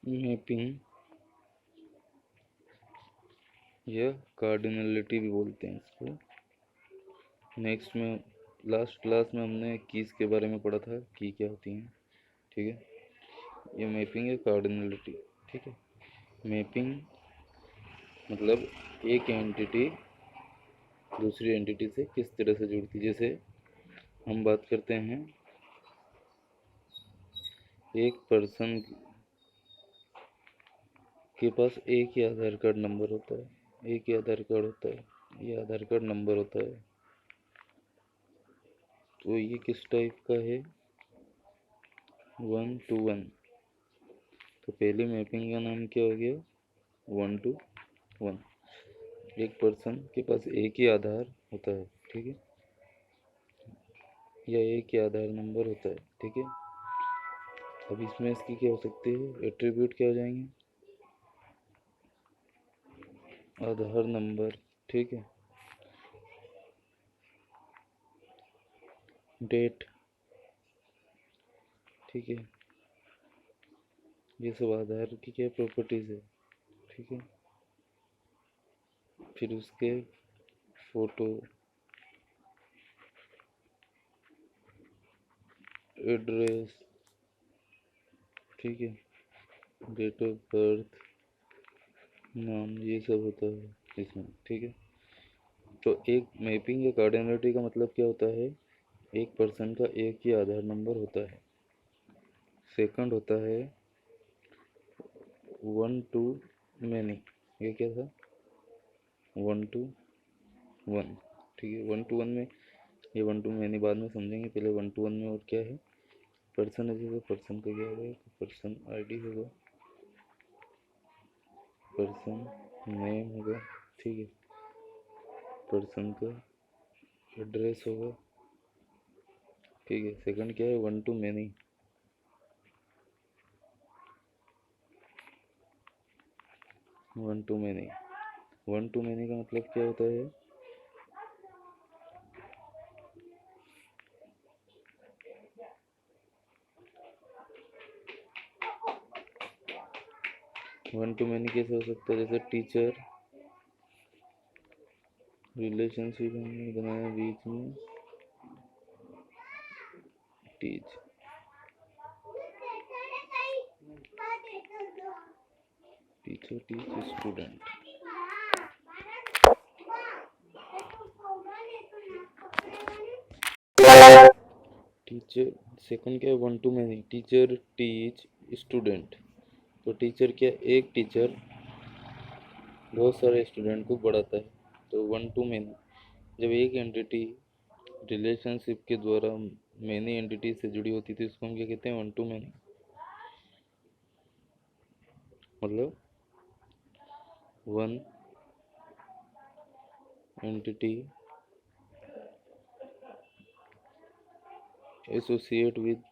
Mapping या cardinality भी बोलते हैं इसको। नेक्स्ट में लास्ट क्लास में हमने कीज के बारे में पढ़ा था, की क्या होती हैं, ठीक है। ये मैपिंग है कार्डिनलिटी, ठीक है। मैपिंग मतलब एक एंटिटी दूसरी एंटिटी से किस तरह से जुड़ती है। जैसे हम बात करते हैं एक पर्सन के पास एक ही आधार कार्ड नंबर होता है, एक ही आधार कार्ड होता है, ये आधार कार्ड नंबर होता है। तो ये किस टाइप का है, 1 to 1। तो पहली मैपिंग का नाम क्या हो गया, 1 to 1। एक पर्सन के पास एक ही आधार होता है, ठीक है, या एक ही आधार नंबर होता है, ठीक है। अब इसमें इसकी क्या हो सकती है, एट्रीब्यूट क्या हो जाएंगे, आधार नंबर, ठीक है, डेट, ठीक है। ये सब आधार की क्या प्रॉपर्टीज है, ठीक है। फिर उसके फोटो, एड्रेस, ठीक है, डेट ऑफ बर्थ, नाम, ये सब होता है इसमें, ठीक है। तो एक मैपिंग या कार्डिनलिटी का मतलब क्या होता है, एक पर्सन का एक ही आधार नंबर होता है। सेकंड होता है 1 to मैनी, ये क्या था, 1 to 1, ठीक है। 1 to 1 में, ये 1 to मैनी बाद में समझेंगे, पहले 1 to 1 में और क्या है, पर्सन है, जैसे पर्सन का क्या होगा, पर्सन आईडी होगा, पर्सन नेम होगा, ठीक है, पर्सन का एड्रेस होगा, ठीक है। सेकंड क्या है, 1 to many, 1 to many. 1 to many का मतलब क्या होता है, 1 to मैनी कैसे हो सकता है, जैसे टीचर रिलेशनशिप हमने बनाया बीच में, teach, teacher teach student, teacher. Second क्या है, 1 to many, teacher teach student. तो टीचर क्या, एक टीचर बहुत सारे स्टूडेंट को पढ़ाता है, तो 1 to मैनी। जब एक एंटिटी रिलेशनशिप के द्वारा मैनी एंटिटी से जुड़ी होती थी, उसको हम क्या कहते हैं, 1 to मैनी। मतलब 1 entity associate with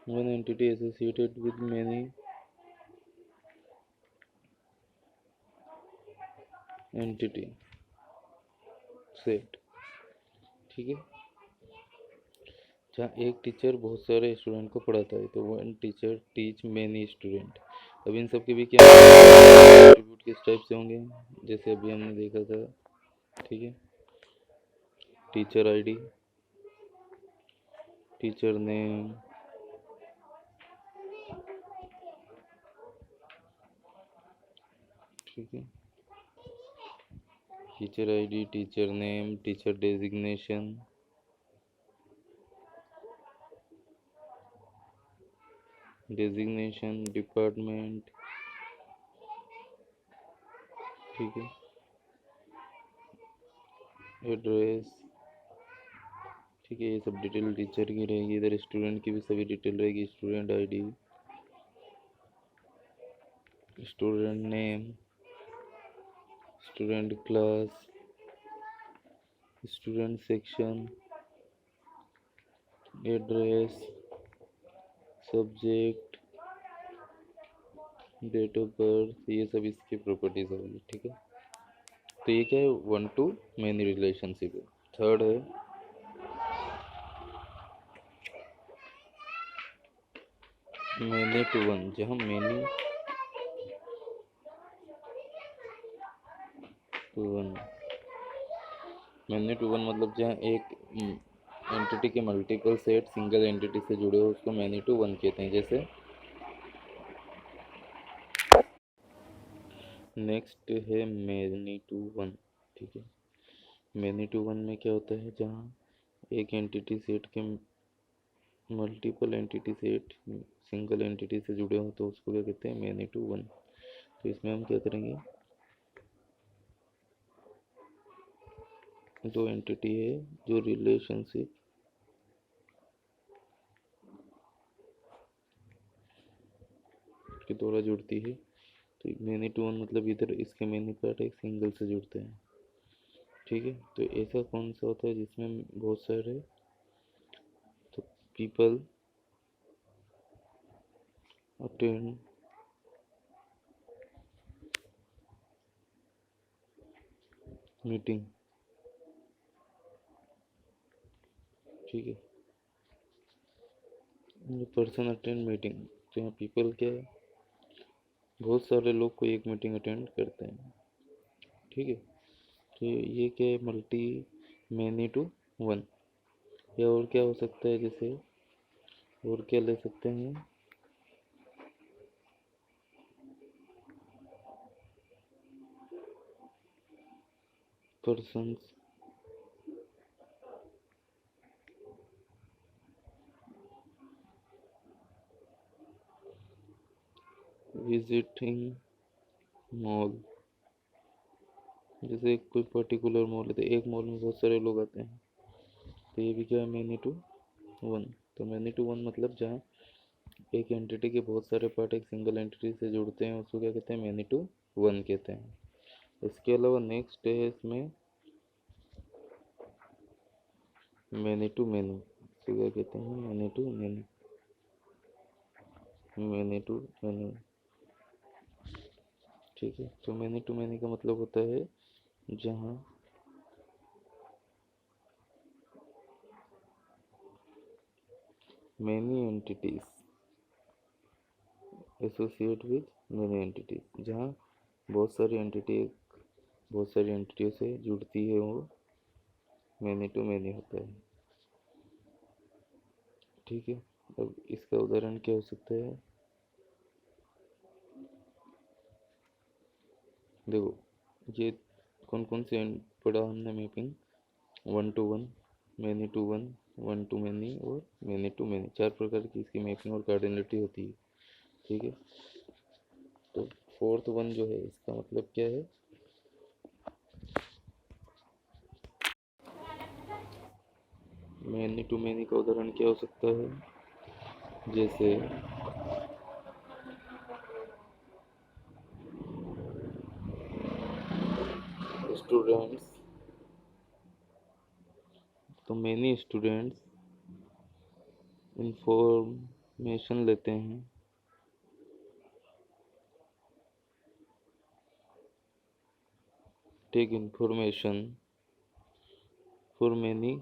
one entity associated with many entity set, ठीक है। जहाँ एक टीचर बहुत सारे स्टूडेंट को पढ़ाता है, तो one teacher teach many student. अब इन सब के भी क्या एट्रीब्यूट किस टाइप से होंगे, जैसे अभी हमने देखा था, ठीक है, टीचर आईडी, टीचर नेम, ठीक है, teacher ID, teacher name, teacher designation, department, ठीक है, एड्रेस, ठीक है। ये सब डिटेल टीचर की रहेगी। इधर स्टूडेंट की भी सभी डिटेल रहेगी, student ID, student name, student class, student section, address, subject, date of birth, ये सब इसकी प्रॉपर्टीज होगी, ठीक है। तो ये क्या है, 1 to मैनी रिलेशनशिप है। थर्ड है मैनी टू वन, जहाँ many to one, many to one मतलब जहाँ एक एंटिटी के मल्टीपल सेट सिंगल एंटिटी से जुड़े हो उसको मैनी टू वन कहते हैं। जैसे नेक्स्ट है मैनी टू वन, ठीक है। मैनी टू वन में क्या होता है, जहाँ एक एंटिटी सेट के multiple entity set single entity से जुड़े हो तो उसको क्या कहते हैं, मैनी टू वन। तो इसमें हम क्या करेंगे, दो एंटिटी है जो रिलेशनशिप के द्वारा जुड़ती है, तो मैनी टू वन मतलब इधर इसके मैनी पार्ट एक सिंगल से जुड़ते हैं, ठीक है। तो ऐसा कौन सा होता है जिसमें बहुत सारे, तो पीपल अटेंड मीटिंग, ठीक है। पर्सन अटेंड मीटिंग, तो यहाँ पीपल क्या है, बहुत सारे लोग को एक मीटिंग अटेंड करते हैं, ठीक है। तो ये क्या है, मल्टी मैनी टू वन। या और क्या हो सकता है, जैसे और क्या ले सकते हैं, पर्सन्स विजिटिंग मॉल, जैसे कोई पर्टिकुलर मॉल है तो एक मॉल में बहुत सारे लोग आते हैं, तो ये भी क्या है, मैनी टू वन। तो मैनी टू वन मतलब जहाँ एक एंटिटी के बहुत सारे पार्ट एक सिंगल एंटिटी से जुड़ते हैं उसको क्या कहते हैं, मैनी टू वन कहते हैं। इसके अलावा नेक्स्ट है इसमें मैनी टू मैनी, इसको क्या कहते हैं, many to many, many to many, ठीक है। तो मैनी टू मैनी का मतलब होता है जहाँ many entities associate with many entities, जहाँ बहुत सारी एंटिटी बहुत सारी एंटिटियों से जुड़ती है, वो मैनी टू मैनी होता है, ठीक है। अब इसका उदाहरण क्या हो सकता है, देखो ये कौन कौन से पढ़ा हमने, mapping one to one, many to one, one to many और मैनी टू मैनी, चार प्रकार की इसकी मैपिंग और कार्डिनलिटी होती है, ठीक है। तो फोर्थ वन जो है इसका मतलब क्या है, मैनी टू मैनी का उदाहरण क्या हो सकता है, जैसे स्टूडेंट्स, तो मैनी स्टूडेंट्स इंफॉर्मेशन लेते हैं take information for many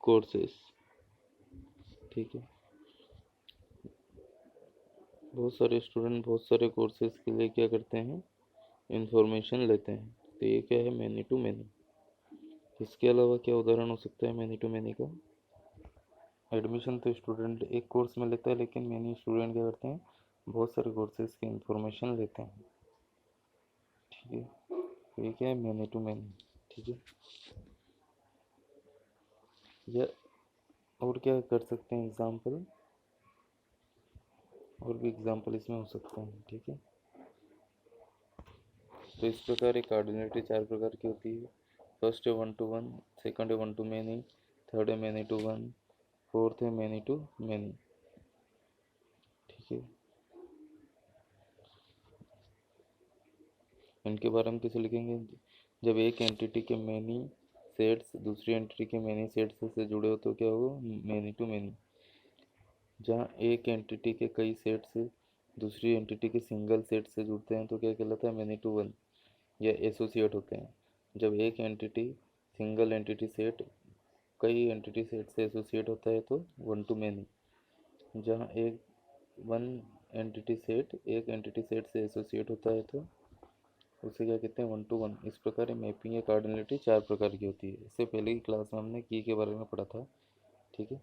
courses, ठीक है। बहुत सारे स्टूडेंट बहुत सारे कोर्सेज के लिए क्या करते हैं, इंफॉर्मेशन लेते हैं, तो ये क्या है, मैनी टू मैनी। इसके अलावा क्या उदाहरण हो सकता है मैनी टू मैनी का, एडमिशन तो स्टूडेंट एक कोर्स में लेता है, लेकिन मैनी स्टूडेंट क्या करते हैं, बहुत सारे कोर्सेज की इंफॉर्मेशन लेते हैं, ठीक है। तो ये क्या है, मैनी टू मैनी, ठीक है। या और क्या कर सकते हैं एग्जाम्पल, और भी एग्जाम्पल इसमें हो सकते हैं, ठीक है। तो इस प्रकार एक कार्डिनलिटी चार प्रकार की होती है। फर्स्ट है वन टू वन, सेकंड है वन टू मैनी, थर्ड है मैनी टू वन, फोर्थ है मैनी टू मैनी, ठीक है। इनके बारे में कैसे लिखेंगे, जब एक एंटिटी के मैनी सेट्स दूसरी एंटिटी के मैनी सेट्स से जुड़े हो तो क्या होगा, मैनी टू मैनी। जहाँ एक एंटिटी के कई सेट्स दूसरी एंटिटी के सिंगल सेट से जुड़ते हैं तो क्या कहलाता है, मैनी टू वन, या एसोसिएट होते हैं। जब एक एंटिटी सिंगल एंटिटी सेट कई एंटिटी सेट से एसोसिएट होता है तो वन टू मैनी। जहाँ एक वन एंटिटी सेट एक एंटिटी सेट से एसोसिएट होता है तो उसे क्या कहते हैं, वन टू वन। इस प्रकार मैपिंग या कार्डिनलिटी चार प्रकार की होती है। इससे पहले की क्लास में हमने की के बारे में पढ़ा था, ठीक है।